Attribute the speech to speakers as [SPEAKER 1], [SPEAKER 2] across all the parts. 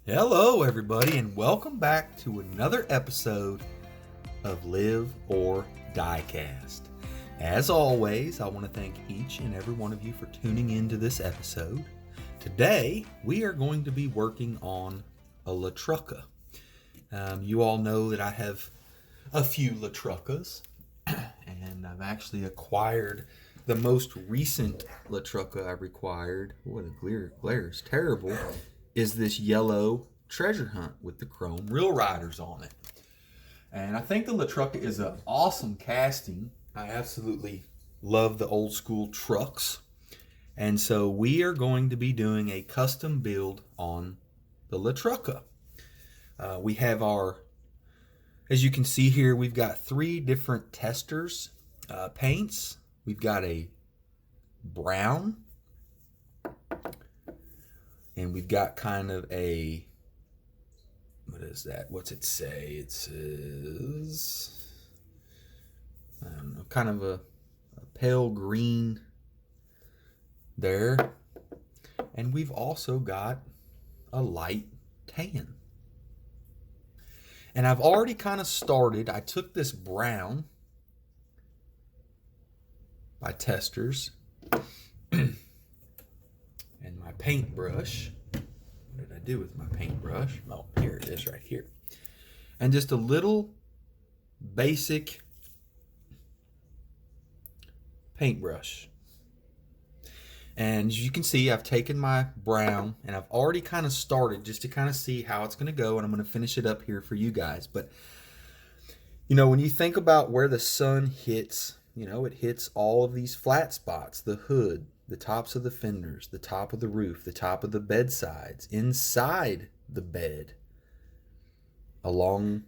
[SPEAKER 1] Hello everybody, and welcome back to another episode of Live or DIECAST. As always, I want to thank each and every one of you for tuning into this episode. Today, we are going to be working on a LaTrucca. You all know that I have a few LaTruccas, and I've actually acquired the most recent LaTrucca I've acquired. What a glare is terrible. Is this yellow treasure hunt with the chrome Real Riders on it. And I think the LaTrucca is an awesome casting. I absolutely love the old school trucks. And so we are going to be doing a custom build on the LaTrucca. We have as you can see here, we've got 3 different testers, paints. We've got a brown, and we've got kind of a, what is that? What's it say? It says, I don't know, kind of a pale green there. And we've also got a light tan. And I've already kind of started. I took this brown by Testers and my paintbrush. What did I do with my paintbrush? Oh, here it is right here. And just a little basic paintbrush. And as you can see, I've taken my brown and I've already kind of started just to kind of see how it's going to go, and I'm going to finish it up here for you guys. But you know, when you think about where the sun hits, you know, it hits all of these flat spots, the hood, the tops of the fenders, the top of the roof, the top of the bed sides, inside the bed, along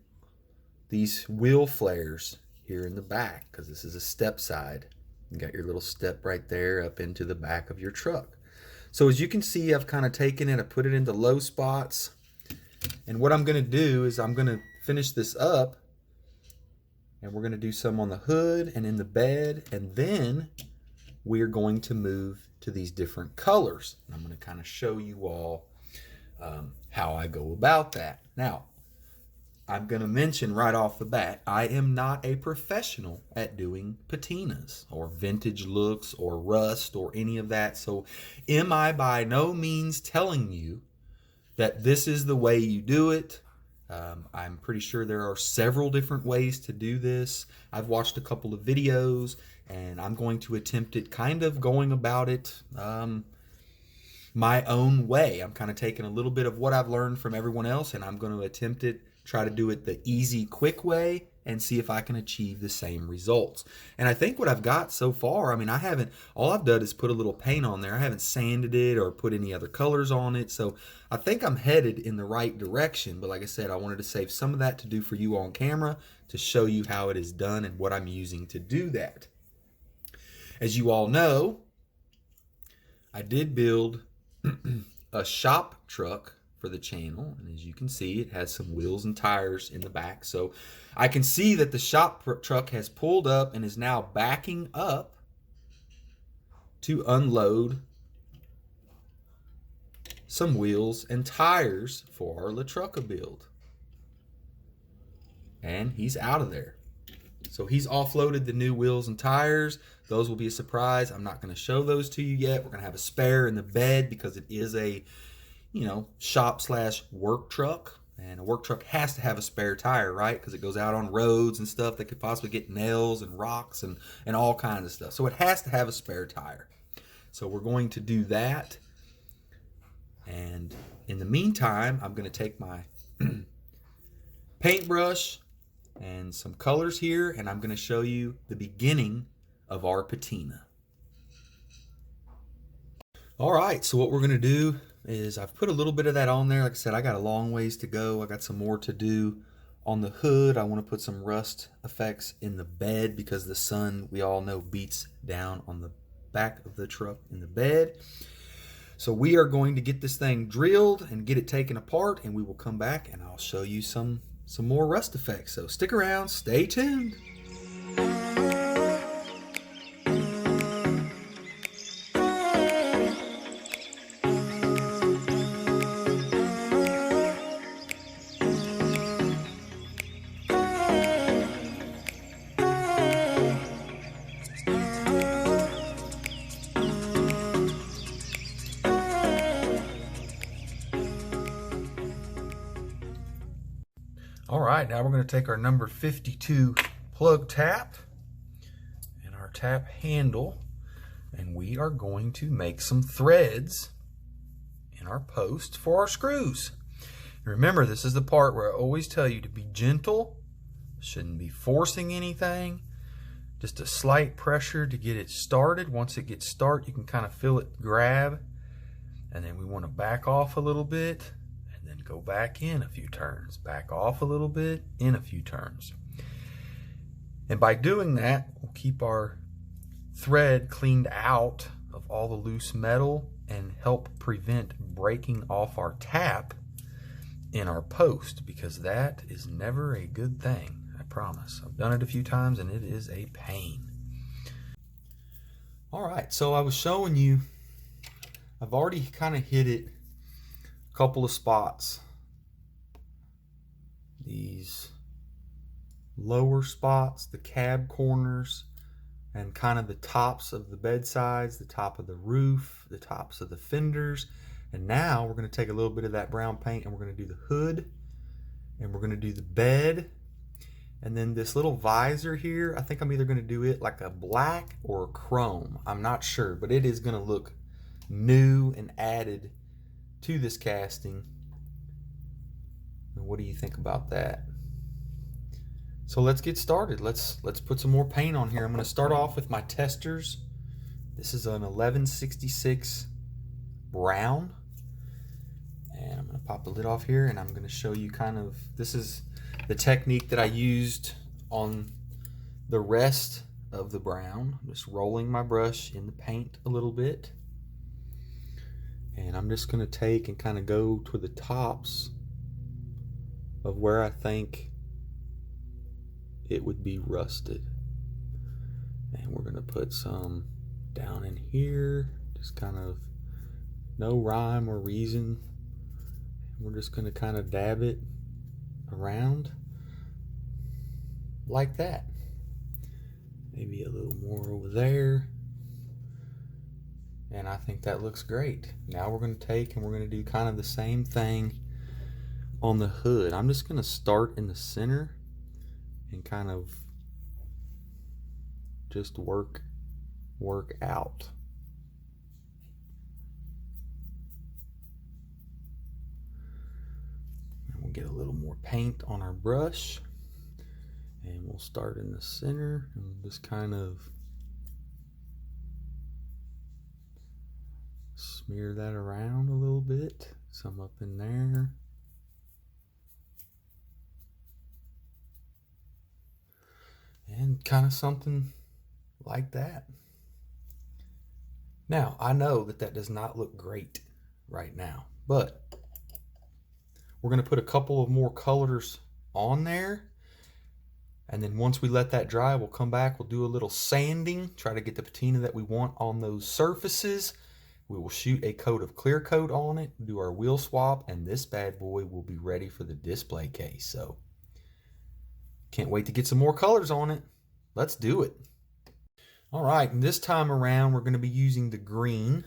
[SPEAKER 1] these wheel flares here in the back, because this is a step side. You got your little step right there up into the back of your truck. So as you can see, I've kind of taken it, I put it into low spots, and what I'm going to do is I'm going to finish this up, and we're going to do some on the hood and in the bed, and then we're going to move to these different colors. I'm going to kind of show you all how I go about that. Now, I'm going to mention right off the bat, I am not a professional at doing patinas or vintage looks or rust or any of that. So am I by no means telling you that this is the way you do it. I'm pretty sure there are several different ways to do this. I've watched a couple of videos, and I'm going to attempt it kind of going about it my own way. I'm kind of taking a little bit of what I've learned from everyone else, and I'm going to attempt it, try to do it the easy, quick way, and see if I can achieve the same results. And I think what I've got so far, I mean, all I've done is put a little paint on there. I haven't sanded it or put any other colors on it. So I think I'm headed in the right direction. But like I said, I wanted to save some of that to do for you on camera to show you how it is done and what I'm using to do that. As you all know, I did build a shop truck for the channel, and as you can see, it has some wheels and tires in the back. So I can see that the shop truck has pulled up and is now backing up to unload some wheels and tires for our LaTrucca build. And he's out of there. So he's offloaded the new wheels and tires. Those will be a surprise. I'm not going to show those to you yet. We're going to have a spare in the bed because it is a, you know, shop/work truck, and a work truck has to have a spare tire, right? Because it goes out on roads and stuff that could possibly get nails and rocks and all kinds of stuff. So it has to have a spare tire. So we're going to do that. And in the meantime, I'm going to take my paintbrush and some colors here, and I'm going to show you the beginning of our patina. All right, so what we're going to do is I've put a little bit of that on there. Like I said, I got a long ways to go. I got some more to do on the hood. I want to put some rust effects in the bed because the sun, we all know, beats down on the back of the truck in the bed. So we are going to get this thing drilled and get it taken apart, and we will come back and I'll show you some more rust effects. So stick around, stay tuned. All right, now we're going to take our number 52 plug tap and our tap handle, and we are going to make some threads in our post for our screws. Remember, this is the part where I always tell you to be gentle, shouldn't be forcing anything, just a slight pressure to get it started. Once it gets started, you can kind of feel it grab, and then we want to back off a little bit, and then go back in a few turns, back off a little bit, in a few turns. And by doing that, we'll keep our thread cleaned out of all the loose metal and help prevent breaking off our tap in our post, because that is never a good thing, I promise. I've done it a few times and it is a pain. All right, so I was showing you, I've already kind of hit it a couple of spots. These lower spots, the cab corners, and kind of the tops of the bedsides, the top of the roof, the tops of the fenders. And now we're going to take a little bit of that brown paint and we're going to do the hood, and we're going to do the bed, and then this little visor here, I think I'm either going to do it like a black or a chrome. I'm not sure, but it is going to look new and added to this casting. And what do you think about that? So let's get started. Let's put some more paint on here. I'm going to start off with my testers. This is an 1166 brown. And I'm going to pop the lid off here, and I'm going to show you kind of, this is the technique that I used on the rest of the brown. I'm just rolling my brush in the paint a little bit. And I'm just going to take and kind of go to the tops of where I think it would be rusted. And we're going to put some down in here, just kind of no rhyme or reason. We're just going to kind of dab it around like that. Maybe a little more over there. And I think that looks great. Now we're going to take and we're going to do kind of the same thing on the hood. I'm just going to start in the center and kind of just work out. And we'll get a little more paint on our brush, and we'll start in the center and just kind of smear that around a little bit, some up in there. And kind of something like that. Now, I know that that does not look great right now, but we're going to put a couple of more colors on there. And then once we let that dry, we'll come back, we'll do a little sanding, try to get the patina that we want on those surfaces. We will shoot a coat of clear coat on it, do our wheel swap, and this bad boy will be ready for the display case. So can't wait to get some more colors on it. Let's do it. All right, and this time around we're going to be using the green.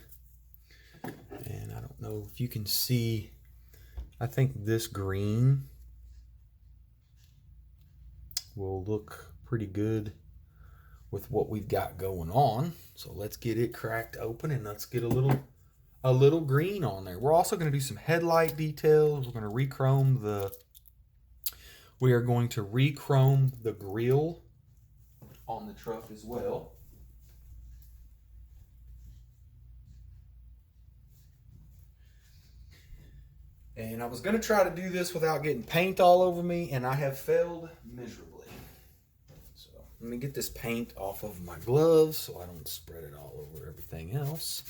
[SPEAKER 1] And I don't know if you can see, I think this green will look pretty good with what we've got going on. So let's get it cracked open and let's get a little green on there. We're also going to do some headlight details. We're going to re-chrome the grill on the truck as well. And I was going to try to do this without getting paint all over me, and I have failed miserably. So let me get this paint off of my gloves so I don't spread it all over everything else.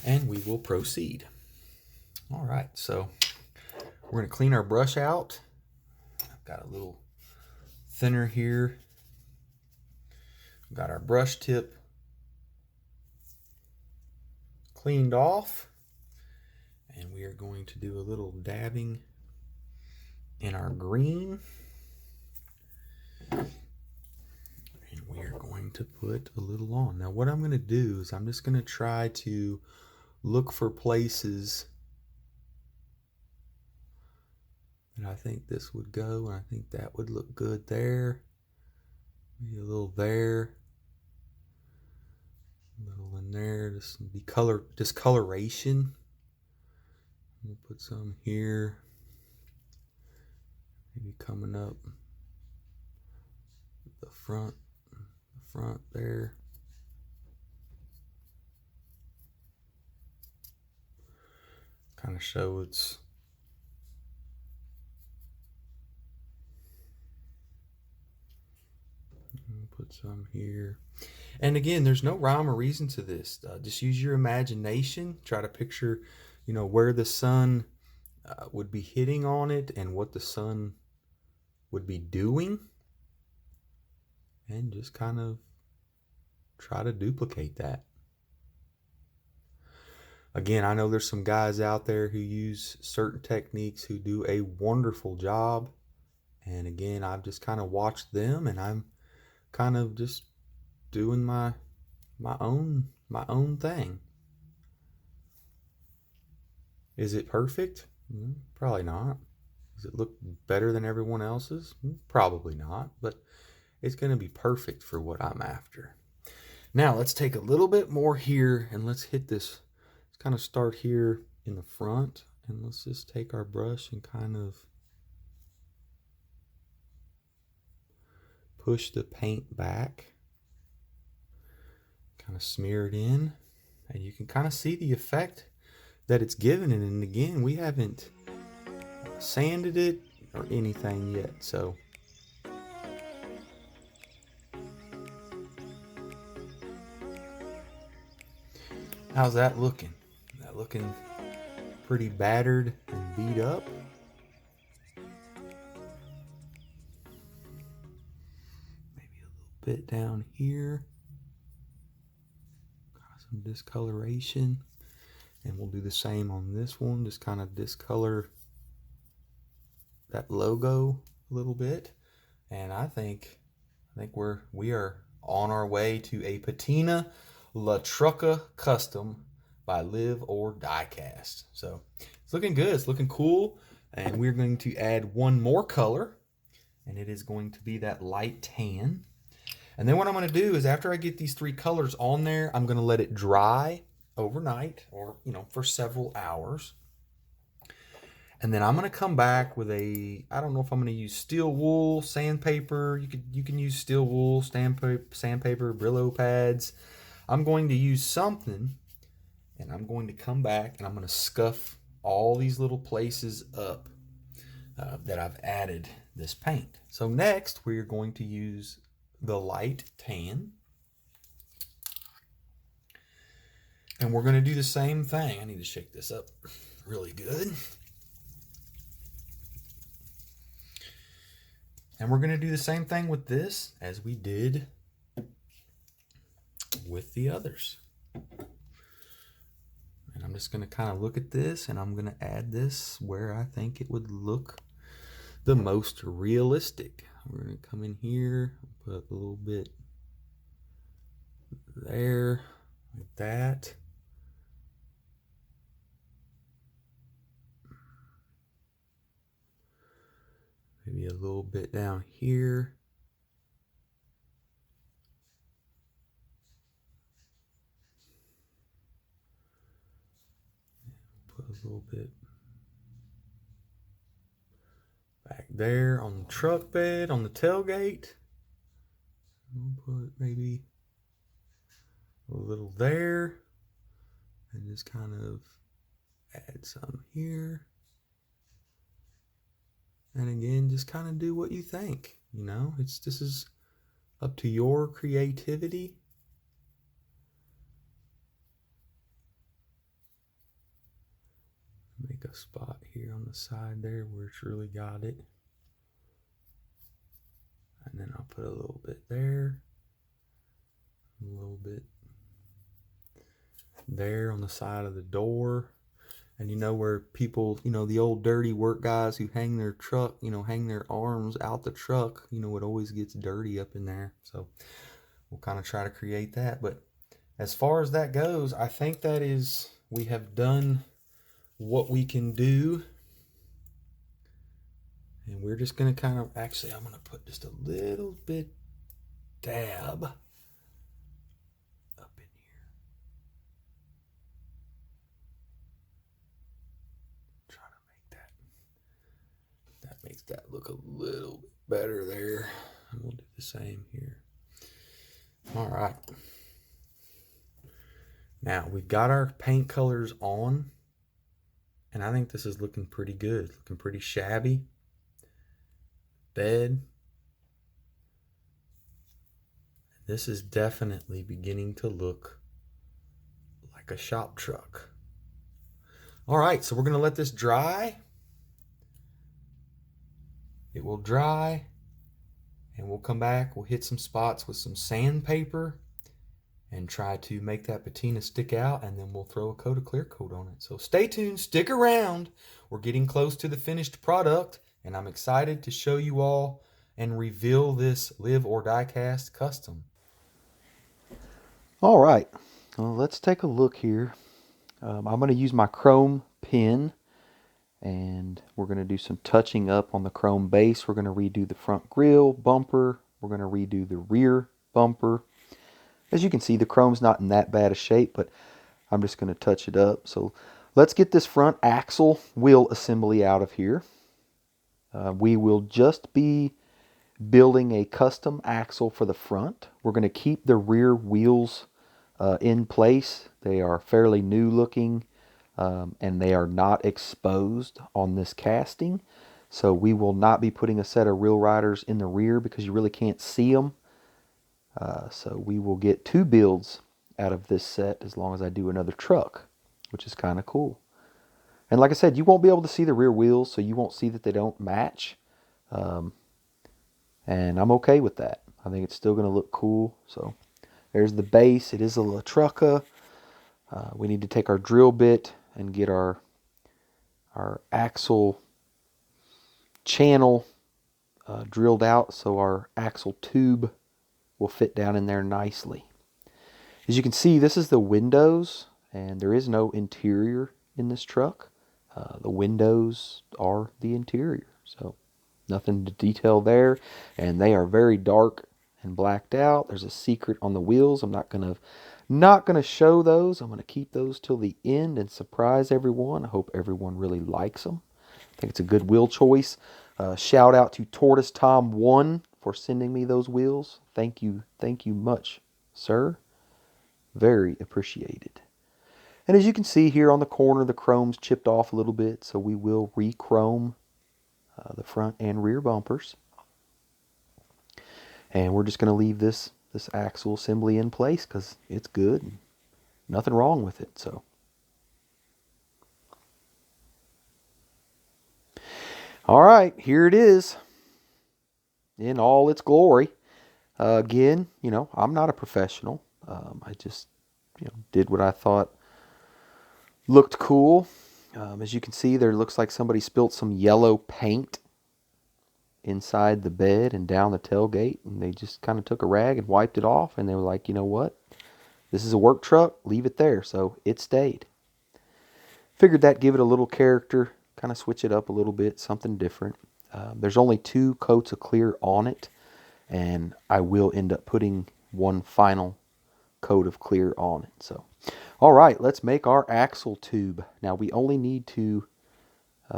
[SPEAKER 1] And we will proceed. All right, so we're going to clean our brush out. I've got a little thinner here. We've got our brush tip cleaned off. And we are going to do a little dabbing in our green. And we are going to put a little on. Now what I'm going to do is I'm just going to try to look for places that I think this would go. And I think that would look good there. Maybe a little there. A little in there. Just be discoloration. We'll put some here, maybe coming up the front there. Kind of show it's put some here. And again, there's no rhyme or reason to this. Just use your imagination. Try to picture, you know, where the sun would be hitting on it and what the sun would be doing. And just kind of try to duplicate that. Again, I know there's some guys out there who use certain techniques who do a wonderful job. And again, I've just kind of watched them, and I'm kind of just doing my own thing. Is it perfect? Probably not. Does it look better than everyone else's? Probably not, but it's going to be perfect for what I'm after. Now let's take a little bit more here and let's hit this. Let's kind of start here in the front, and let's just take our brush and kind of push the paint back, kind of smear it in, and you can kind of see the effect that it's given. And again, we haven't sanded it or anything yet, so how's that looking? Is that looking pretty battered and beat up? Maybe a little bit down here. Got some discoloration. And we'll do the same on this one. Just kind of discolor that logo a little bit. And I think we are on our way to a patina La Trucca Custom by Live or Diecast. So it's looking good. It's looking cool. And we're going to add one more color, and it is going to be that light tan. And then what I'm going to do is, after I get these three colors on there, I'm going to let it dry overnight, or for several hours. And then I'm going to come back with I don't know if I'm going to use steel wool, sandpaper. You can use steel wool, sandpaper, Brillo pads. I'm going to use something, and I'm going to come back and I'm going to scuff all these little places up that I've added this paint. So next we're going to use the light tan. And we're going to do the same thing. I need to shake this up really good. And we're going to do the same thing with this as we did with the others. And I'm just going to kind of look at this, and I'm going to add this where I think it would look the most realistic. We're going to come in here, put a little bit there, like that. Maybe a little bit down here. Put a little bit back there on the truck bed, on the tailgate. We'll put maybe a little there, and just kind of Add some here. And again, just kind of do what you think. You know, this is up to your creativity. Make a spot here on the side there where it's really got it. And then I'll put a little bit there. A little bit there on the side of the door. And you know where people, you know, the old dirty work guys who hang their truck, you know, hang their arms out the truck, you know, it always gets dirty up in there. So we'll kind of try to create that. But as far as that goes, I think that is, we have done what we can do. And we're just going to kind of, actually, I'm going to put just a little bit dab up in here. Try to make that makes that look a little bit better there. And we'll do the same here. All right. Now we've got our paint colors on, and I think this is looking pretty good, looking pretty shabby. Bed. This is definitely beginning to look like a shop truck. All right, so we're going to let this dry. It will dry, and we'll come back. We'll hit some spots with some sandpaper and try to make that patina stick out, and then we'll throw a coat of clear coat on it. So stay tuned, stick around. We're getting close to the finished product, and I'm excited to show you all and reveal this Live or Die Cast custom. All right, well, let's take a look here. I'm going to use my chrome pen, and we're going to do some touching up on the chrome base. We're going to redo the front grille bumper. We're going to redo the rear bumper. As you can see, the chrome's not in that bad a shape, but I'm just going to touch it up. So let's get this front axle wheel assembly out of here. We will just be building a custom axle for the front. We're going to keep the rear wheels in place. They are fairly new looking, and they are not exposed on this casting. So we will not be putting a set of Real Riders in the rear because you really can't see them. So we will get 2 builds out of this set as long as I do another truck, which is kind of cool. And like I said, you won't be able to see the rear wheels, so you won't see that they don't match. And I'm okay with that. I think it's still going to look cool. So there's the base. It is a La Trucka. We need to take our drill bit and get our axle channel drilled out so our axle tube will fit down in there nicely. As you can see, this is the windows, and there is no interior in this truck. The windows are the interior, so nothing to detail there, and they are very dark and blacked out. There's a secret on the wheels. I'm not gonna show those. I'm gonna keep those till the end and surprise everyone. I hope everyone really likes them. I think it's a good wheel choice. Shout out to Tortoise Tom 1 for sending me those wheels. Thank you much, sir. Very appreciated. And as you can see here on the corner, the chrome's chipped off a little bit, so we will re-chrome the front and rear bumpers. And we're just going to leave this axle assembly in place because it's good and nothing wrong with it. So all right, here it is in all its glory. Again, I'm not a professional. I just did what I thought looked cool. As you can see, there looks like somebody spilt some yellow paint inside the bed and down the tailgate, and they just kind of took a rag and wiped it off, and they were like, you know what, this is a work truck, leave it there. So it stayed. Figured that give it a little character, kind of switch it up a little bit, something different. There's only 2 coats of clear on it, and I will end up putting one final coat of clear on it. So all right, let's make our axle tube. Now we only need to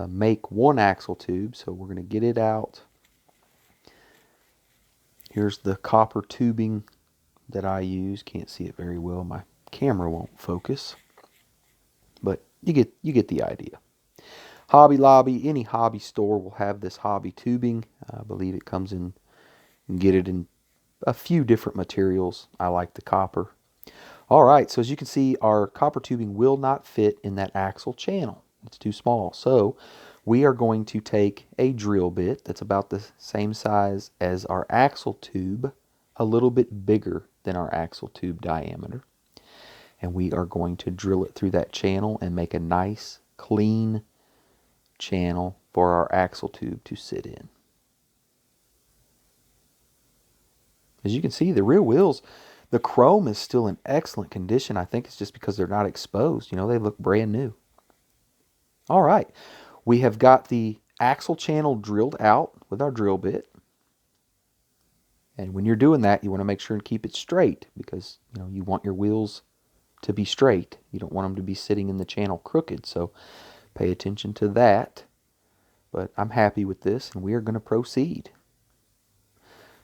[SPEAKER 1] make one axle tube, so we're going to get it out. Here's the copper tubing that I use. Can't see it very well. My camera won't focus. But
[SPEAKER 2] you get the idea. Hobby Lobby, any hobby store will have this hobby tubing. I believe it comes in, you can get it in a few different materials. I like the copper. All right, so as you can see, our copper tubing will not fit in that axle channel. It's too small. So we are going to take a drill bit that's about the same size as our axle tube, a little bit bigger than our axle tube diameter. And we are going to drill it through that channel and make a nice, clean channel for our axle tube to sit in. As you can see, the rear wheels, the chrome is still in excellent condition. I think it's just because they're not exposed. You know, they look brand new. All right, we have got the axle channel drilled out with our drill bit. And when you're doing that, you want to make sure and keep it straight because, you know, you want your wheels to be straight. You don't want them to be sitting in the channel crooked. So pay attention to that. But I'm happy with this, and we are going to proceed.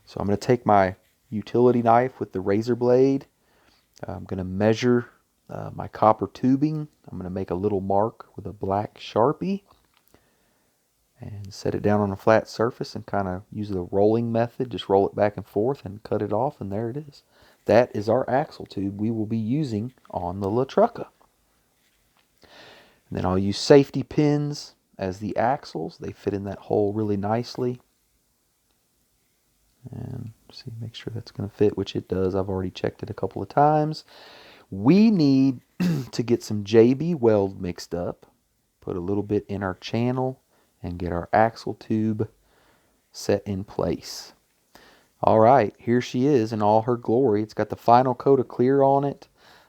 [SPEAKER 2] So I'm going to take my utility knife with the razor blade. I'm going to measure my copper tubing. I'm going to make a little mark with a black Sharpie and set it down on a flat surface and kind of use the rolling method. Just roll it back and forth and cut it off, and there it is. That is our axle tube we will be using on the LaTrucca. And then I'll use safety pins as the axles. They fit in that hole really nicely. And see, make sure that's going to fit, which it does. I've already checked it a couple of times. We need to get some JB Weld mixed up, put a little bit in our channel, and get our axle tube set in place. All right, here she is in all her glory. It's got the final coat of clear on it.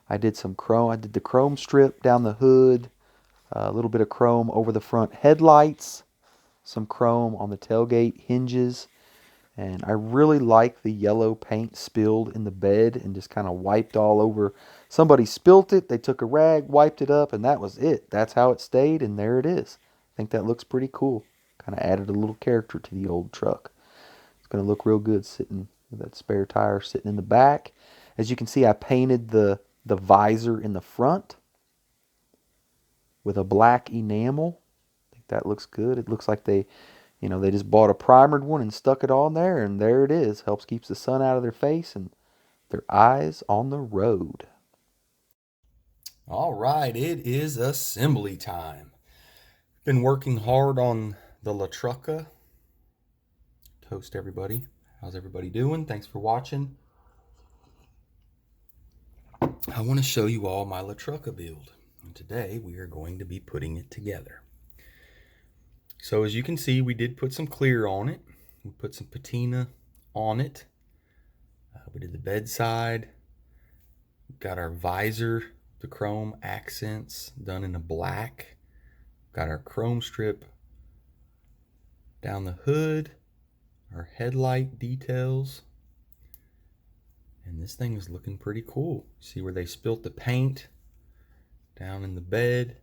[SPEAKER 2] I did some chrome. I did the chrome strip down the hood, a little bit of chrome over the front headlights, some chrome on the tailgate hinges. And I really like the yellow paint spilled in the bed and just kind of wiped all over. Somebody spilt it, they took a rag, wiped it up, and that was it. That's how it stayed, and there it is. I think that looks pretty cool. Kind of added a little character to the old truck. It's going to look real good sitting with that spare tire sitting in the back. As you can see, I painted the visor in the front with a black enamel. I think that looks good. It looks like they just bought a primered one and stuck it on there, and there it is. Helps keeps the sun out of their face and their eyes on the road.
[SPEAKER 1] All right, it is assembly time. Been working hard on the LaTrucca. Toast, everybody. How's everybody doing? Thanks for watching. I want to show you all my LaTrucca build. And today we are going to be putting it together. So as you can see, we did put some clear on it. We put some patina on it. We did the bedside. Got our visor, the chrome accents done in a black. Got our chrome strip down the hood. Our headlight details. And this thing is looking pretty cool. See where they spilt the paint down in the bed.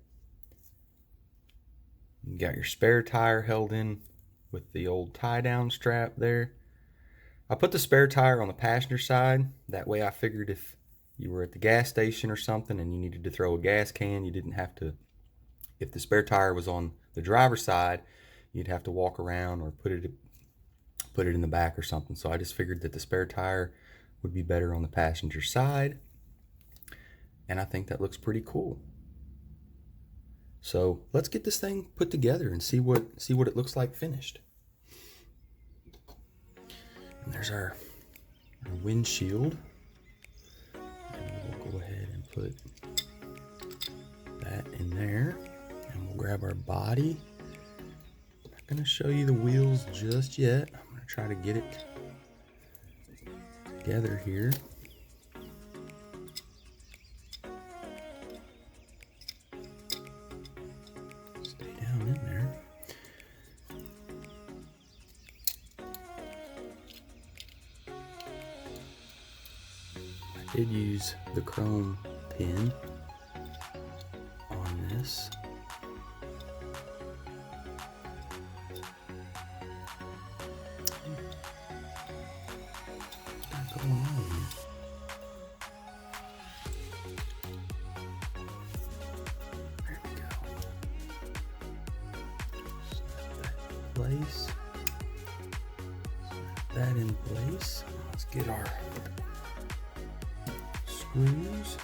[SPEAKER 1] You got your spare tire held in with the old tie-down strap there. I put the spare tire on the passenger side. That way I figured if you were at the gas station or something and you needed to throw a gas can, you didn't have to, if the spare tire was on the driver's side, you'd have to walk around or put it in the back or something. So I just figured that the spare tire would be better on the passenger side. And I think that looks pretty cool. So let's get this thing put together and see what it looks like finished. And there's our windshield. And we'll go ahead and put that in there. And we'll grab our body. I'm not going to show you the wheels just yet. I'm going to try to get it together here. Did use the chrome pin on this. What's going on here? There we go. place. That in place. Let's get our screws.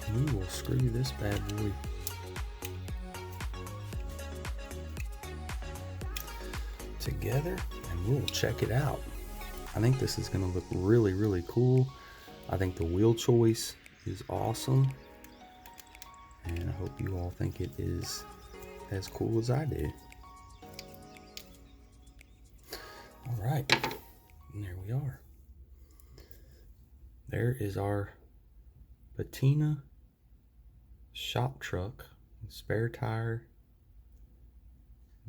[SPEAKER 1] And we will screw this bad boy together and we'll check it out. I think this is going to look really, really cool. I think the wheel choice is awesome. And I hope you all think it is as cool as I do. All right, and there we are. There is our patina shop truck, spare tire,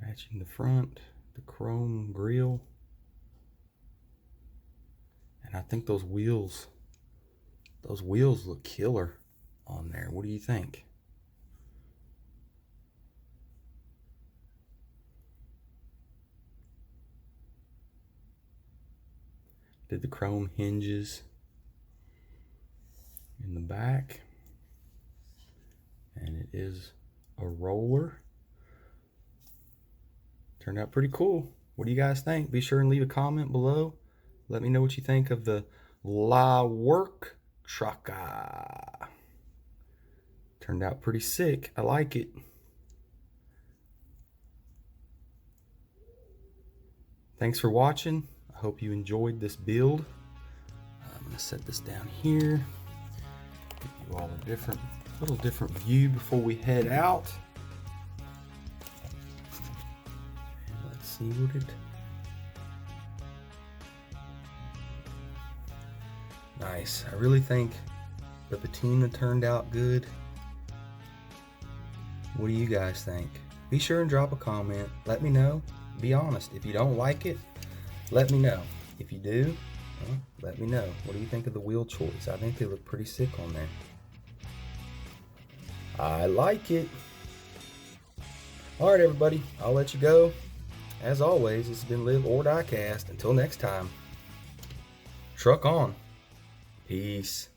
[SPEAKER 1] matching the front, the chrome grille. And I think those wheels look killer on there. What do you think? Did the chrome hinges in the back, and it is a roller. Turned out pretty cool. What do you guys think? Be sure and leave a comment below. Let me know what you think of the La Work Trucka. Turned out pretty sick. I like it. Thanks for watching. I hope you enjoyed this build. I'm gonna set this down here. Give you all a little different view before we head out. And let's see what it. Nice. I really think the patina turned out good. What do you guys think? Be sure and drop a comment. Let me know. Be honest. If you don't like it, let me know. If you do, well, let me know. What do you think of the wheel choice? I think they look pretty sick on there. I like it. All right, everybody. I'll let you go. As always, this has been Live or DieCast. Until next time, truck on. Peace.